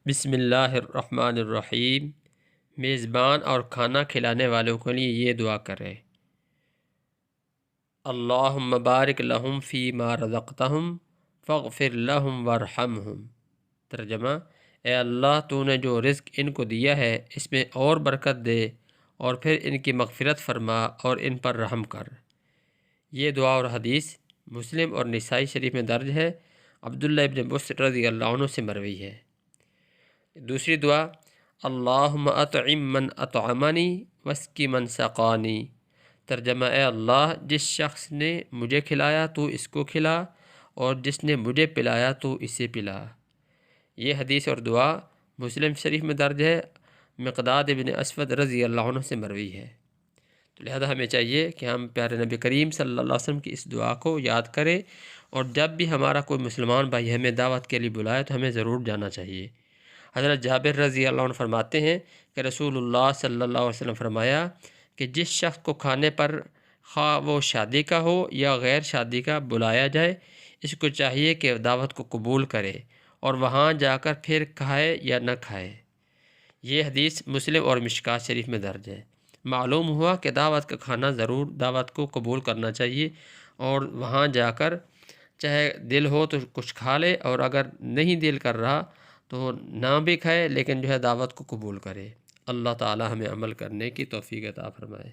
بسم اللہ الرحمن الرحیم۔ میزبان اور کھانا کھلانے والوں کے لیے یہ دعا کریں: اللہم بارک لہم فی ما رزقتہم فاغفر لہم وارحمہم۔ ترجمہ: اے اللہ، تو نے جو رزق ان کو دیا ہے اس میں اور برکت دے اور پھر ان کی مغفرت فرما اور ان پر رحم کر۔ یہ دعا اور حدیث مسلم اور نسائی شریف میں درج ہے۔ عبداللہ ابن بسر رضی اللہ عنہ سے مروی ہے۔ دوسری دعا: اللہم اطعم من اطعمنی واسقی من سقانی۔ ترجمہ: اے اللہ، جس شخص نے مجھے کھلایا تو اس کو کھلا، اور جس نے مجھے پلایا تو اسے پلا۔ یہ حدیث اور دعا مسلم شریف میں درج ہے۔ مقداد ابن اسود رضی اللہ عنہ سے مروی ہے۔ تو لہذا ہمیں چاہیے کہ ہم پیارے نبی کریم صلی اللہ علیہ وسلم کی اس دعا کو یاد کریں، اور جب بھی ہمارا کوئی مسلمان بھائی ہمیں دعوت کے لیے بلائے تو ہمیں ضرور جانا چاہیے۔ حضرت جابر رضی اللہ عنہ فرماتے ہیں کہ رسول اللہ صلی اللہ علیہ وسلم فرمایا کہ جس شخص کو کھانے پر خواہ وہ شادی کا ہو یا غیر شادی کا بلایا جائے، اس کو چاہیے کہ دعوت کو قبول کرے اور وہاں جا کر پھر کھائے یا نہ کھائے۔ یہ حدیث مسلم اور مشکوٰۃ شریف میں درج ہے۔ معلوم ہوا کہ دعوت کا کھانا ضرور دعوت کو قبول کرنا چاہیے، اور وہاں جا کر چاہے دل ہو تو کچھ کھا لے، اور اگر نہیں دل کر رہا تو نہ بھی کھائے، لیکن جو ہے دعوت کو قبول کرے۔ اللہ تعالی ہمیں عمل کرنے کی توفیق عطا فرمائے۔